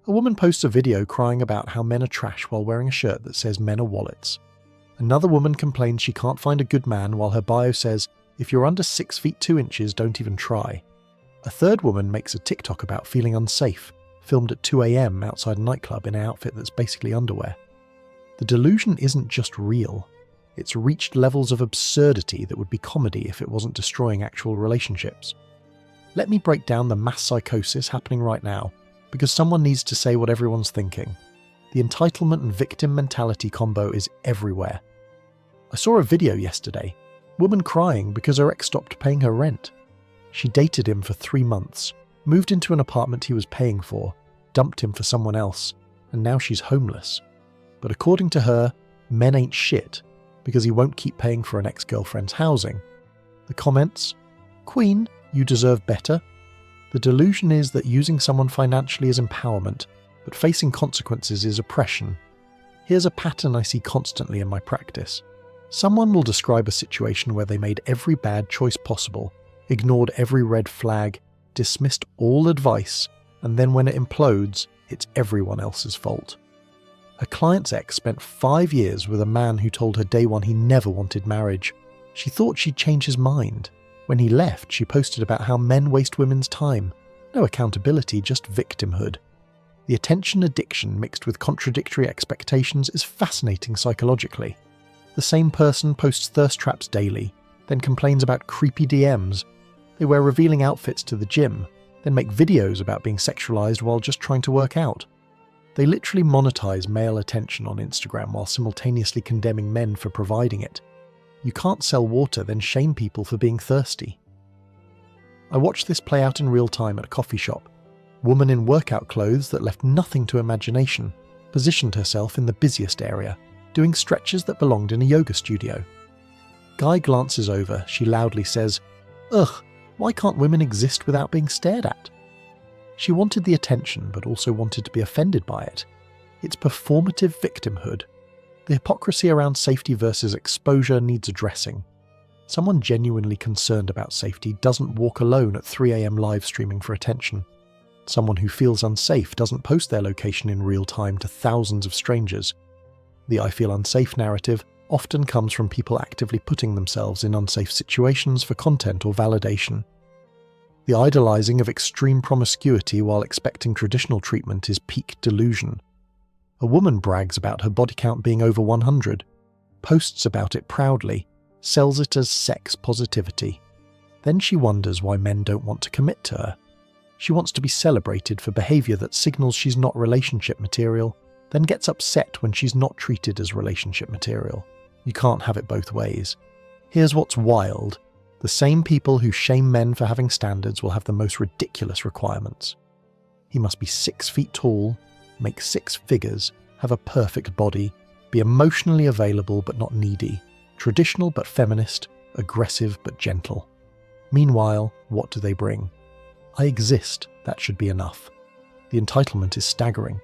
A woman posts a video crying about how men are trash while wearing a shirt that says men are wallets. Another woman complains she can't find a good man while her bio says, if you're under 6 feet 2 inches, don't even try. A third woman makes a TikTok about feeling unsafe, filmed at 2 a.m. outside a nightclub in an outfit that's basically underwear. The delusion isn't just real. It's reached levels of absurdity that would be comedy if it wasn't destroying actual relationships. Let me break down the mass psychosis happening right now, because someone needs to say what everyone's thinking. The entitlement and victim mentality combo is everywhere. I saw a video yesterday, woman crying because her ex stopped paying her rent. She dated him for 3 months, moved into an apartment he was paying for, dumped him for someone else, and now she's homeless. But according to her, men ain't shit, because he won't keep paying for an ex-girlfriend's housing. The comments? Queen, you deserve better. The delusion is that using someone financially is empowerment, but facing consequences is oppression. Here's a pattern I see constantly in my practice. Someone will describe a situation where they made every bad choice possible, ignored every red flag, dismissed all advice, and then when it implodes, it's everyone else's fault. A client's ex spent 5 years with a man who told her day one he never wanted marriage. She thought she'd change his mind. When he left, she posted about how men waste women's time. No accountability, just victimhood. The attention addiction mixed with contradictory expectations is fascinating psychologically. The same person posts thirst traps daily, then complains about creepy DMs. They wear revealing outfits to the gym, then make videos about being sexualized while just trying to work out. They literally monetize male attention on Instagram while simultaneously condemning men for providing it. You can't sell water, then shame people for being thirsty. I watched this play out in real time at a coffee shop. Woman in workout clothes that left nothing to imagination positioned herself in the busiest area, doing stretches that belonged in a yoga studio. Guy glances over, she loudly says, "Ugh, why can't women exist without being stared at?" She wanted the attention, but also wanted to be offended by it. It's performative victimhood. The hypocrisy around safety versus exposure needs addressing. Someone genuinely concerned about safety doesn't walk alone at 3 a.m. live streaming for attention. Someone who feels unsafe doesn't post their location in real time to thousands of strangers. The "I feel unsafe" narrative often comes from people actively putting themselves in unsafe situations for content or validation. The idolizing of extreme promiscuity while expecting traditional treatment is peak delusion. A woman brags about her body count being over 100, posts about it proudly, sells it as sex positivity. Then she wonders why men don't want to commit to her. She wants to be celebrated for behavior that signals she's not relationship material, then gets upset when she's not treated as relationship material. You can't have it both ways. Here's what's wild. The same people who shame men for having standards will have the most ridiculous requirements. He must be 6 feet tall, make 6 figures, have a perfect body, be emotionally available but not needy, traditional but feminist, aggressive but gentle. Meanwhile, what do they bring? I exist, that should be enough. The entitlement is staggering.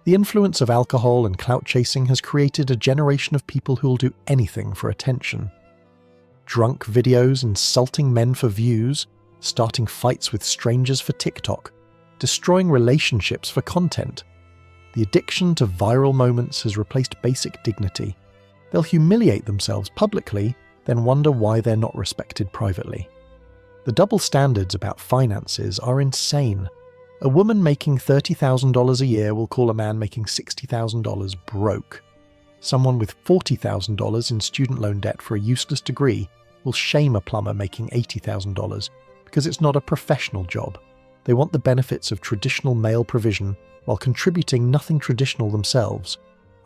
The influence of alcohol and clout chasing has created a generation of people who'll do anything for attention. Drunk videos insulting men for views, starting fights with strangers for TikTok, destroying relationships for content. The addiction to viral moments has replaced basic dignity. They'll humiliate themselves publicly, then wonder why they're not respected privately. The double standards about finances are insane. A woman making $30,000 a year will call a man making $60,000 broke. Someone with $40,000 in student loan debt for a useless degree will shame a plumber making $80,000 because it's not a professional job. They want the benefits of traditional male provision while contributing nothing traditional themselves.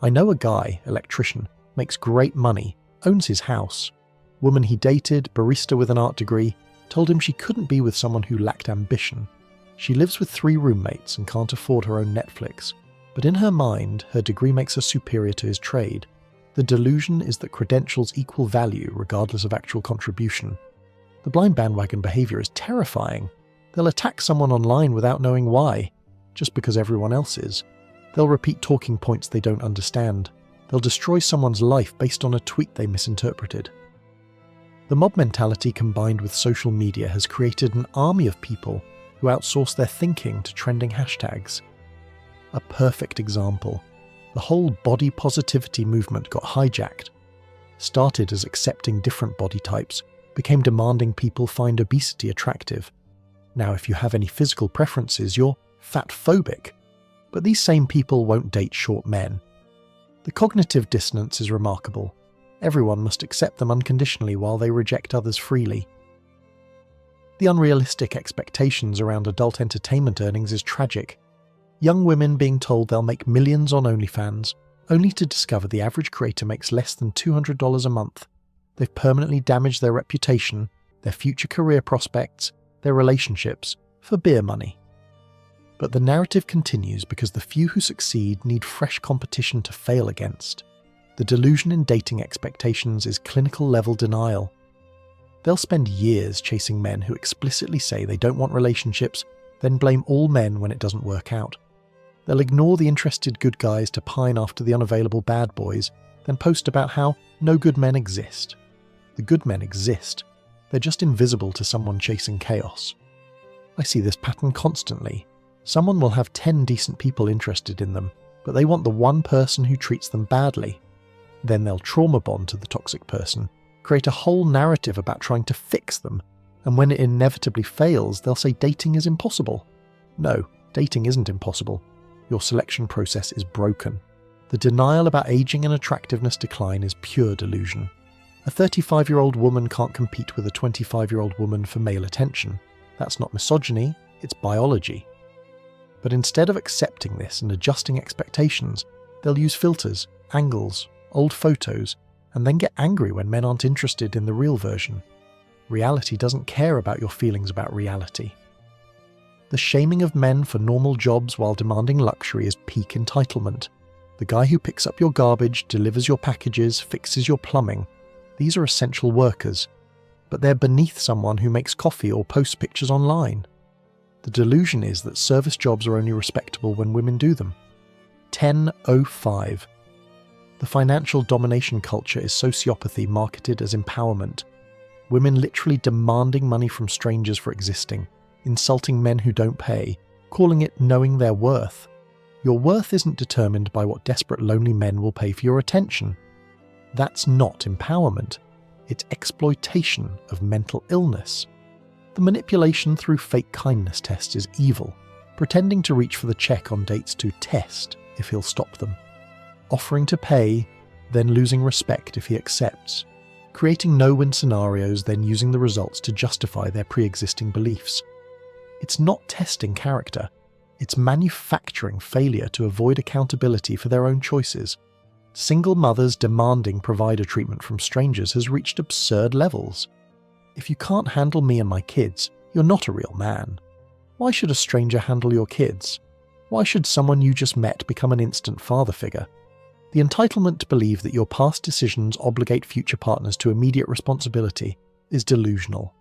I know a guy, electrician, makes great money, owns his house. Woman he dated, barista with an art degree, told him she couldn't be with someone who lacked ambition. She lives with 3 roommates and can't afford her own Netflix. But in her mind, her degree makes her superior to his trade. The delusion is that credentials equal value regardless of actual contribution. The blind bandwagon behavior is terrifying. They'll attack someone online without knowing why, just because everyone else is. They'll repeat talking points they don't understand. They'll destroy someone's life based on a tweet they misinterpreted. The mob mentality combined with social media has created an army of people who outsource their thinking to trending hashtags. A perfect example. The whole body positivity movement got hijacked. Started as accepting different body types, became demanding people find obesity attractive. Now if you have any physical preferences, you're fat-phobic. But these same people won't date short men. The cognitive dissonance is remarkable. Everyone must accept them unconditionally while they reject others freely. The unrealistic expectations around adult entertainment earnings is tragic. Young women being told they'll make millions on OnlyFans, only to discover the average creator makes less than $200 a month. They've permanently damaged their reputation, their future career prospects, their relationships, for beer money. But the narrative continues because the few who succeed need fresh competition to fail against. The delusion in dating expectations is clinical-level denial. They'll spend years chasing men who explicitly say they don't want relationships, then blame all men when it doesn't work out. They'll ignore the interested good guys to pine after the unavailable bad boys, then post about how no good men exist. The good men exist. They're just invisible to someone chasing chaos. I see this pattern constantly. Someone will have 10 decent people interested in them, but they want the one person who treats them badly. Then they'll trauma bond to the toxic person, create a whole narrative about trying to fix them, and when it inevitably fails, they'll say dating is impossible. No, dating isn't impossible. Your selection process is broken. The denial about aging and attractiveness decline is pure delusion. A 35-year-old woman can't compete with a 25-year-old woman for male attention. That's not misogyny, it's biology. But instead of accepting this and adjusting expectations, they'll use filters, angles, old photos, and then get angry when men aren't interested in the real version. Reality doesn't care about your feelings about reality. The shaming of men for normal jobs while demanding luxury is peak entitlement. The guy who picks up your garbage, delivers your packages, fixes your plumbing. These are essential workers, but they're beneath someone who makes coffee or posts pictures online. The delusion is that service jobs are only respectable when women do them. 10:05. The financial domination culture is sociopathy marketed as empowerment. Women literally demanding money from strangers for existing, insulting men who don't pay, calling it knowing their worth. Your worth isn't determined by what desperate lonely men will pay for your attention. That's not empowerment. It's exploitation of mental illness. The manipulation through fake kindness tests is evil, pretending to reach for the check on dates to test if he'll stop them. Offering to pay, then losing respect if he accepts. Creating no-win scenarios, then using the results to justify their pre-existing beliefs. It's not testing character. It's manufacturing failure to avoid accountability for their own choices. Single mothers demanding provider treatment from strangers has reached absurd levels. If you can't handle me and my kids, you're not a real man. Why should a stranger handle your kids? Why should someone you just met become an instant father figure? The entitlement to believe that your past decisions obligate future partners to immediate responsibility is delusional.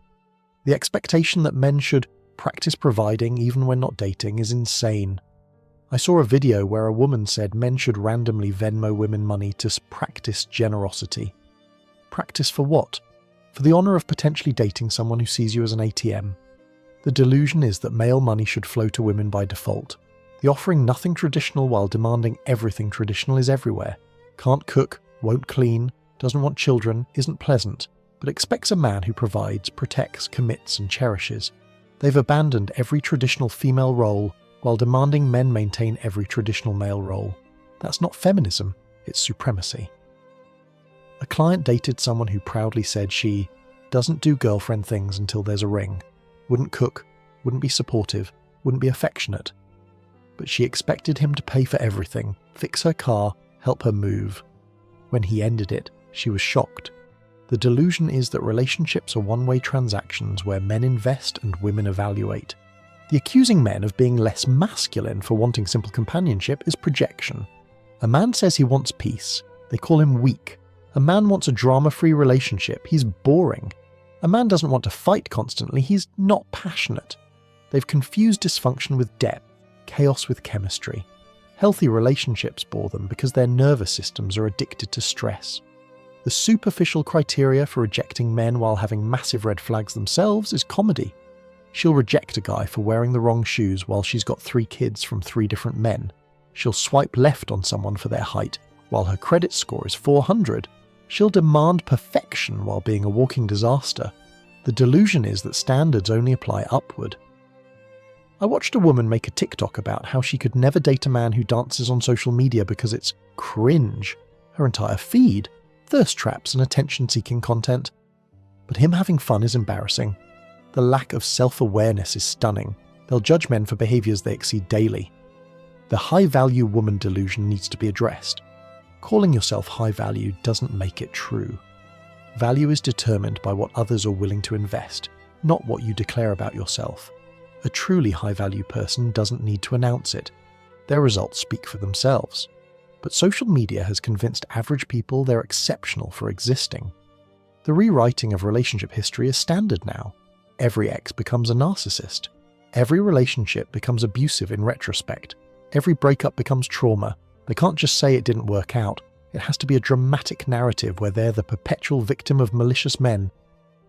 The expectation that men should practice providing even when not dating is insane. I saw a video where a woman said men should randomly Venmo women money to practice generosity. Practice for what? For the honour of potentially dating someone who sees you as an ATM. The delusion is that male money should flow to women by default. The offering nothing traditional while demanding everything traditional is everywhere. Can't cook, won't clean, doesn't want children, isn't pleasant, but expects a man who provides, protects, commits and cherishes. They've abandoned every traditional female role while demanding men maintain every traditional male role. That's not feminism, it's supremacy. A client dated someone who proudly said she doesn't do girlfriend things until there's a ring, wouldn't cook, wouldn't be supportive, wouldn't be affectionate. But she expected him to pay for everything, fix her car, help her move. When he ended it, she was shocked. The delusion is that relationships are one-way transactions where men invest and women evaluate. The accusing men of being less masculine for wanting simple companionship is projection. A man says he wants peace. They call him weak. A man wants a drama-free relationship. He's boring. A man doesn't want to fight constantly. He's not passionate. They've confused dysfunction with depth, chaos with chemistry. Healthy relationships bore them because their nervous systems are addicted to stress. The superficial criteria for rejecting men while having massive red flags themselves is comedy. She'll reject a guy for wearing the wrong shoes while she's got 3 kids from 3 different men. She'll swipe left on someone for their height, while her credit score is 400. She'll demand perfection while being a walking disaster. The delusion is that standards only apply upward. I watched a woman make a TikTok about how she could never date a man who dances on social media because it's cringe. Her entire feed, thirst traps and attention-seeking content. But him having fun is embarrassing. The lack of self-awareness is stunning. They'll judge men for behaviours they exceed daily. The high-value woman delusion needs to be addressed. Calling yourself high-value doesn't make it true. Value is determined by what others are willing to invest, not what you declare about yourself. A truly high-value person doesn't need to announce it. Their results speak for themselves. But social media has convinced average people they're exceptional for existing. The rewriting of relationship history is standard now. Every ex becomes a narcissist. Every relationship becomes abusive in retrospect. Every breakup becomes trauma. They can't just say it didn't work out. It has to be a dramatic narrative where they're the perpetual victim of malicious men.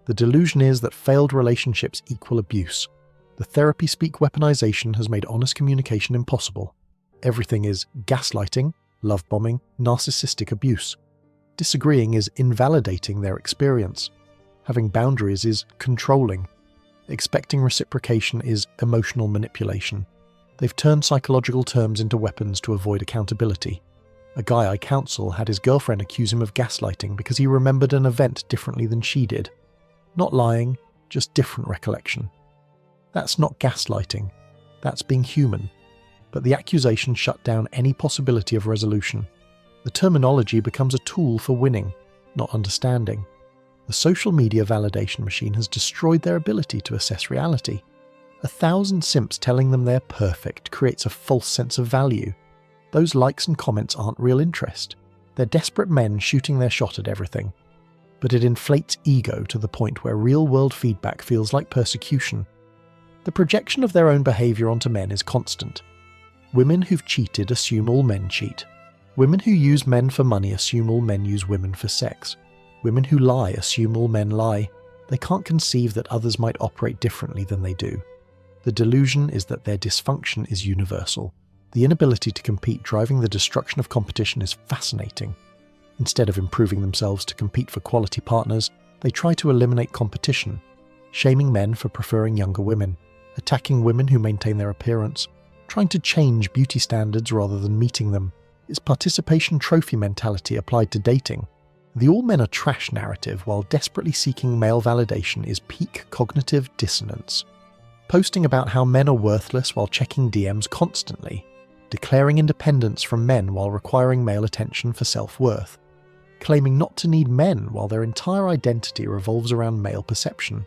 The delusion is that failed relationships equal abuse. The therapy speak weaponization has made honest communication impossible. Everything is gaslighting, love bombing, narcissistic abuse. Disagreeing is invalidating their experience. Having boundaries is controlling. Expecting reciprocation is emotional manipulation. They've turned psychological terms into weapons to avoid accountability. A guy I counsel had his girlfriend accuse him of gaslighting because he remembered an event differently than she did. Not lying, just different recollection. That's not gaslighting. That's being human. But the accusation shut down any possibility of resolution. The terminology becomes a tool for winning, not understanding. The social media validation machine has destroyed their ability to assess reality. 1,000 simps telling them they're perfect creates a false sense of value. Those likes and comments aren't real interest. They're desperate men shooting their shot at everything. But it inflates ego to the point where real-world feedback feels like persecution. The projection of their own behaviour onto men is constant. Women who've cheated assume all men cheat. Women who use men for money assume all men use women for sex. Women who lie assume all men lie. They can't conceive that others might operate differently than they do. The delusion is that their dysfunction is universal. The inability to compete driving the destruction of competition is fascinating. Instead of improving themselves to compete for quality partners, they try to eliminate competition, shaming men for preferring younger women, attacking women who maintain their appearance, trying to change beauty standards rather than meeting them. It's participation trophy mentality applied to dating. The all men are trash narrative while desperately seeking male validation is peak cognitive dissonance. Posting about how men are worthless while checking DMs constantly. Declaring independence from men while requiring male attention for self-worth. Claiming not to need men while their entire identity revolves around male perception.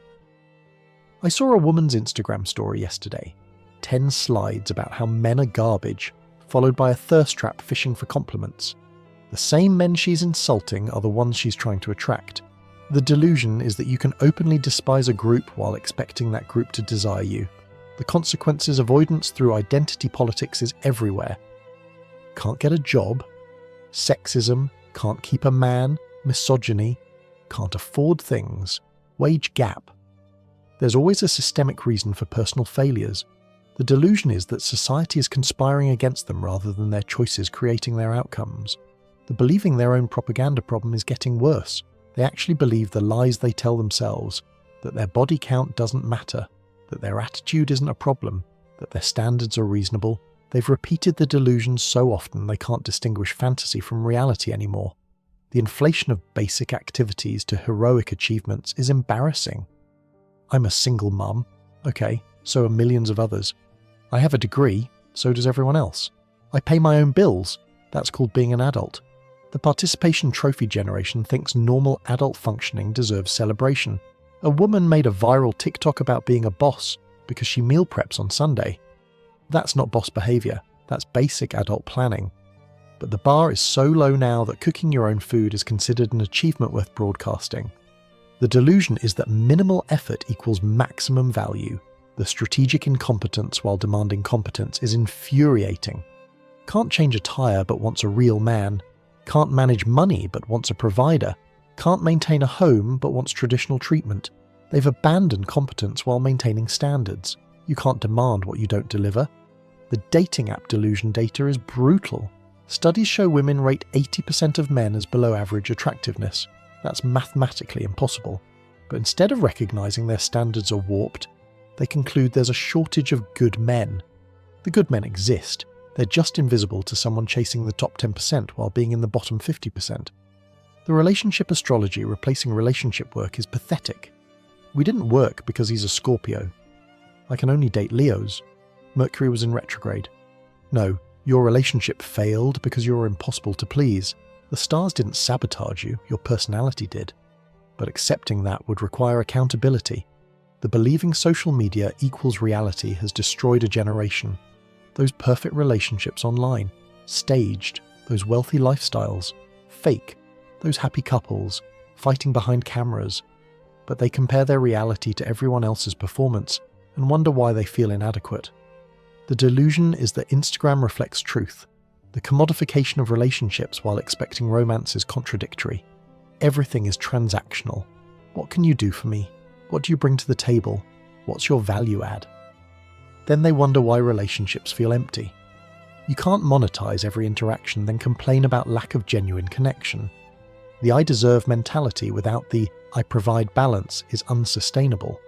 I saw a woman's Instagram story yesterday. 10 slides about how men are garbage, followed by a thirst trap fishing for compliments. The same men she's insulting are the ones she's trying to attract. The delusion is that you can openly despise a group while expecting that group to desire you. The consequences avoidance through identity politics is everywhere. Can't get a job, sexism, can't keep a man, misogyny, can't afford things, wage gap. There's always a systemic reason for personal failures. The delusion is that society is conspiring against them rather than their choices creating their outcomes. The believing their own propaganda problem is getting worse. They actually believe the lies they tell themselves, that their body count doesn't matter, that their attitude isn't a problem, that their standards are reasonable. They've repeated the delusion so often they can't distinguish fantasy from reality anymore. The inflation of basic activities to heroic achievements is embarrassing. I'm a single mum. Okay, so are millions of others. I have a degree, so does everyone else. I pay my own bills. That's called being an adult. The participation trophy generation thinks normal adult functioning deserves celebration. A woman made a viral TikTok about being a boss because she meal preps on Sunday. That's not boss behaviour, that's basic adult planning. But the bar is so low now that cooking your own food is considered an achievement worth broadcasting. The delusion is that minimal effort equals maximum value. The strategic incompetence while demanding competence is infuriating. Can't change a tyre but wants a real man. Can't manage money but wants a provider. Can't maintain a home but wants traditional treatment. They've abandoned competence while maintaining standards. You can't demand what you don't deliver. The The dating app delusion data is brutal. Studies show women rate 80% of men as below average attractiveness. That's mathematically impossible. But instead of recognizing their standards are warped, they conclude there's a shortage of good men. The good men exist. They're just invisible to someone chasing the top 10% while being in the bottom 50%. The relationship astrology replacing relationship work is pathetic. We didn't work because he's a Scorpio. I can only date Leos. Mercury was in retrograde. No, your relationship failed because you were impossible to please. The stars didn't sabotage you, your personality did. But accepting that would require accountability. The believing social media equals reality has destroyed a generation. Those perfect relationships online, staged, those wealthy lifestyles, fake, those happy couples, fighting behind cameras. But they compare their reality to everyone else's performance and wonder why they feel inadequate. The delusion is that Instagram reflects truth. The commodification of relationships while expecting romance is contradictory. Everything is transactional. What can you do for me? What do you bring to the table? What's your value add? Then they wonder why relationships feel empty. You can't monetize every interaction, then complain about lack of genuine connection. The I deserve mentality without the I provide balance is unsustainable.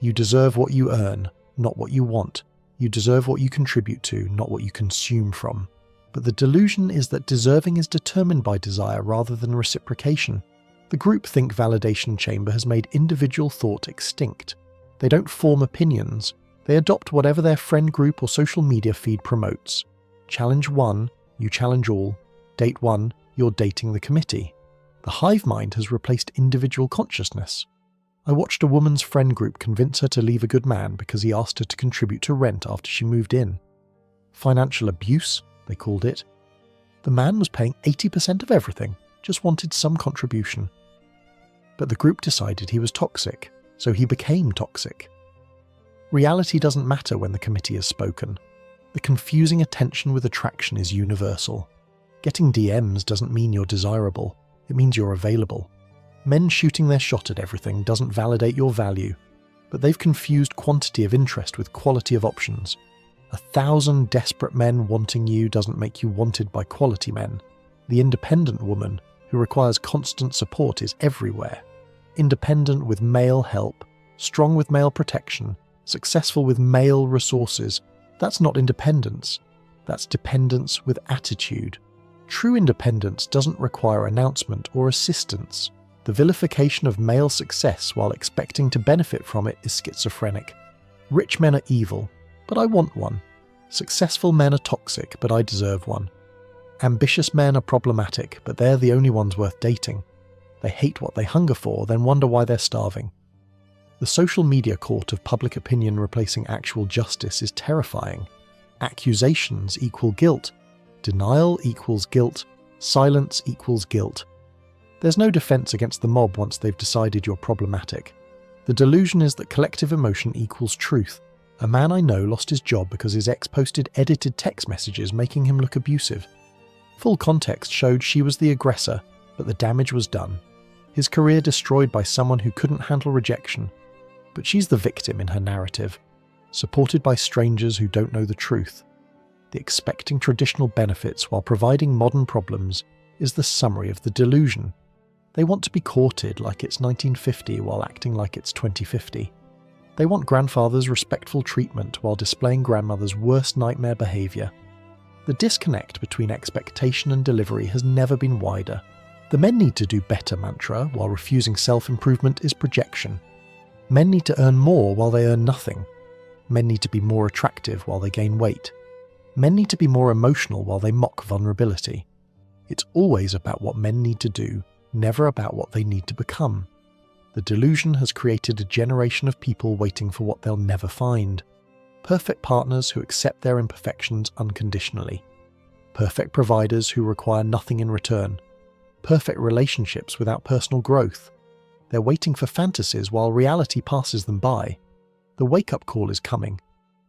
You deserve what you earn, not what you want. You deserve what you contribute to, not what you consume from. But the delusion is that deserving is determined by desire rather than reciprocation. The groupthink validation chamber has made individual thought extinct. They don't form opinions. They adopt whatever their friend group or social media feed promotes. Challenge one, you challenge all. Date one, you're dating the committee. The hive mind has replaced individual consciousness. I watched a woman's friend group convince her to leave a good man because he asked her to contribute to rent after she moved in. Financial abuse, they called it. The man was paying 80% of everything, just wanted some contribution. But the group decided he was toxic, so he became toxic. Reality doesn't matter when the committee has spoken. The confusing attention with attraction is universal. Getting DMs doesn't mean you're desirable, it means you're available. Men shooting their shot at everything doesn't validate your value, but they've confused quantity of interest with quality of options. 1,000 desperate men wanting you doesn't make you wanted by quality men. The independent woman who requires constant support is everywhere. Independent with male help, strong with male protection, successful with male resources. That's not independence. That's dependence with attitude. True independence doesn't require announcement or assistance. The vilification of male success while expecting to benefit from it is schizophrenic. Rich men are evil, but I want one. Successful men are toxic, but I deserve one. Ambitious men are problematic, but they're the only ones worth dating. They hate what they hunger for, then wonder why they're starving. The social media court of public opinion replacing actual justice is terrifying. Accusations equal guilt. Denial equals guilt. Silence equals guilt. There's no defense against the mob once they've decided you're problematic. The delusion is that collective emotion equals truth. A man I know lost his job because his ex posted edited text messages making him look abusive. Full context showed she was the aggressor, but the damage was done. His career destroyed by someone who couldn't handle rejection. But she's the victim in her narrative, supported by strangers who don't know the truth. The expecting traditional benefits while providing modern problems is the summary of the delusion. They want to be courted like it's 1950 while acting like it's 2050. They want grandfather's respectful treatment while displaying grandmother's worst nightmare behaviour. The disconnect between expectation and delivery has never been wider. The men need to do better mantra while refusing self-improvement is projection. Men need to earn more while they earn nothing. Men need to be more attractive while they gain weight. Men need to be more emotional while they mock vulnerability. It's always about what men need to do, never about what they need to become. The delusion has created a generation of people waiting for what they'll never find. Perfect partners who accept their imperfections unconditionally. Perfect providers who require nothing in return. Perfect relationships without personal growth. They're waiting for fantasies while reality passes them by. The wake-up call is coming.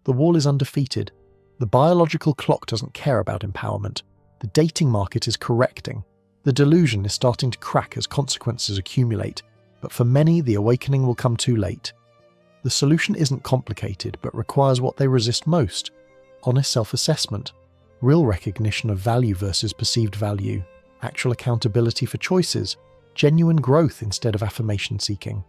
The wall is undefeated. The biological clock doesn't care about empowerment. The dating market is correcting. The delusion is starting to crack as consequences accumulate, but for many the awakening will come too late. The solution isn't complicated, but requires what they resist most. honest self-assessment, real recognition of value versus perceived value, actual accountability for choices, genuine growth instead of affirmation seeking.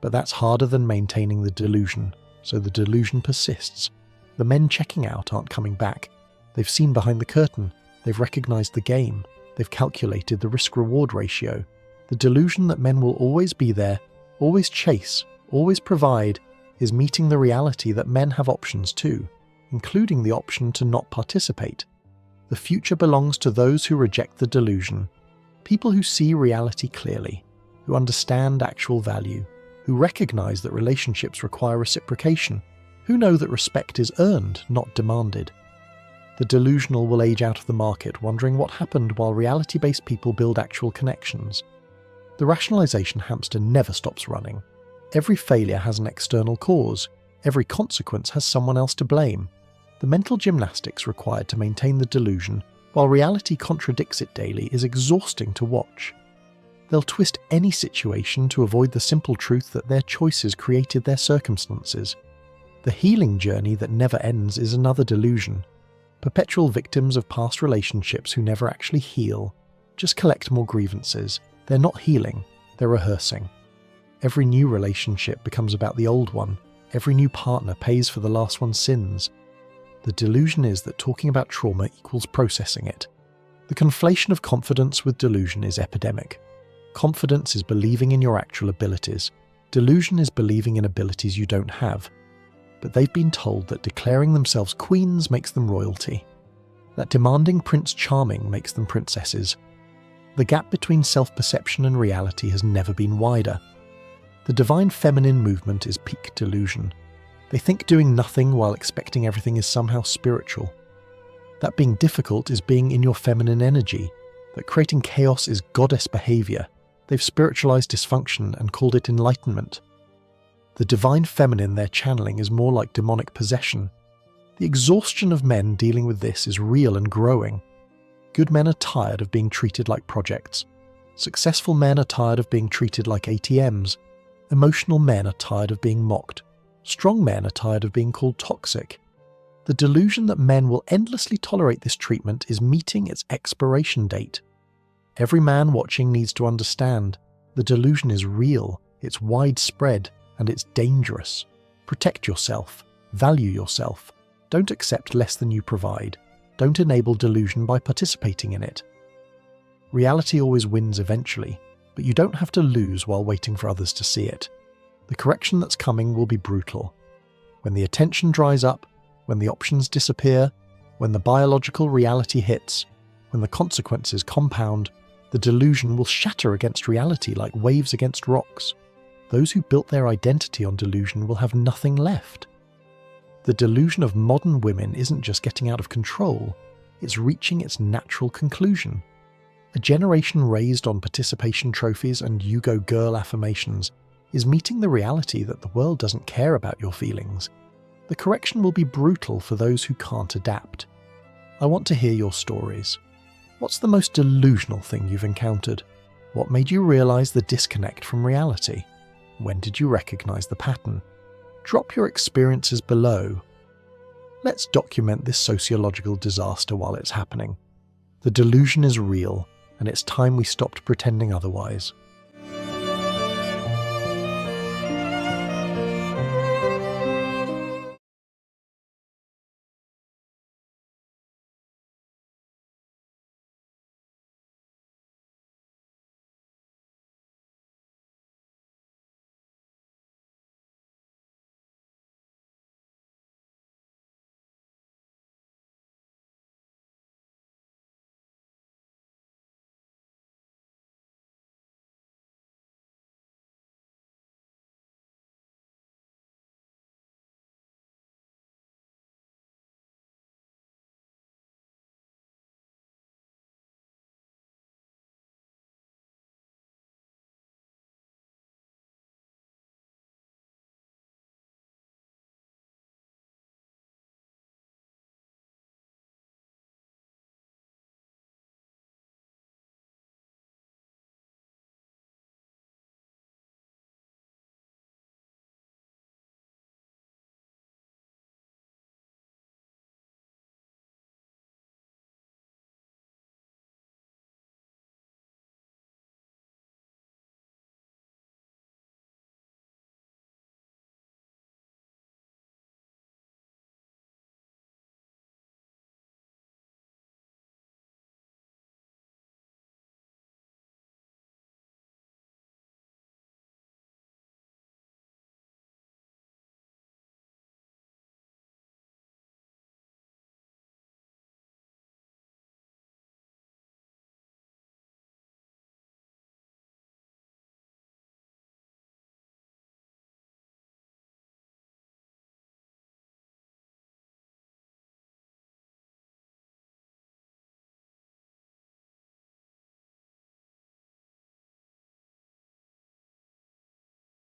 But that's harder than maintaining the delusion, so the delusion persists. The men checking out aren't coming back. They've seen behind the curtain, they've recognized the game, they've calculated the risk-reward ratio. The delusion that men will always be there, always chase, always provide, is meeting the reality that men have options too, including the option to not participate. The future belongs to those who reject the delusion, people who see reality clearly, who understand actual value, who recognize that relationships require reciprocation, who know that respect is earned, not demanded. The delusional will age out of the market wondering what happened while reality-based people build actual connections. The rationalization hamster never stops running. Every failure has an external cause. Every consequence has someone else to blame. The mental gymnastics required to maintain the delusion, while reality contradicts it daily, is exhausting to watch. They'll twist any situation to avoid the simple truth that their choices created their circumstances. The healing journey that never ends is another delusion. Perpetual victims of past relationships who never actually heal, just collect more grievances. They're not healing, they're rehearsing. Every new relationship becomes about the old one. Every new partner pays for the last one's sins. The delusion is that talking about trauma equals processing it. The conflation of confidence with delusion is epidemic. Confidence is believing in your actual abilities. Delusion is believing in abilities you don't have. But they've been told that declaring themselves queens makes them royalty, that demanding Prince Charming makes them princesses. The gap between self-perception and reality has never been wider. The divine feminine movement is peak delusion. They think doing nothing while expecting everything is somehow spiritual. That being difficult is being in your feminine energy, that creating chaos is goddess behavior. They've spiritualized dysfunction and called it enlightenment. The divine feminine they're channeling is more like demonic possession. The exhaustion of men dealing with this is real and growing. Good men are tired of being treated like projects. Successful men are tired of being treated like ATMs. Emotional men are tired of being mocked. Strong men are tired of being called toxic. The delusion that men will endlessly tolerate this treatment is meeting its expiration date. Every man watching needs to understand the delusion is real, it's widespread, and it's dangerous. Protect yourself. Value yourself. Don't accept less than you provide. Don't enable delusion by participating in it. Reality always wins eventually, but you don't have to lose while waiting for others to see it. The correction that's coming will be brutal. When the attention dries up, when the options disappear, when the biological reality hits, when the consequences compound, the delusion will shatter against reality like waves against rocks. Those who built their identity on delusion will have nothing left. The delusion of modern women isn't just getting out of control, it's reaching its natural conclusion. A generation raised on participation trophies and you go girl affirmations is meeting the reality that the world doesn't care about your feelings. The correction will be brutal for those who can't adapt. I want to hear your stories. What's the most delusional thing you've encountered? What made you realize the disconnect from reality? When did you recognize the pattern? Drop your experiences below. Let's document this sociological disaster while it's happening. The delusion is real, and it's time we stopped pretending otherwise.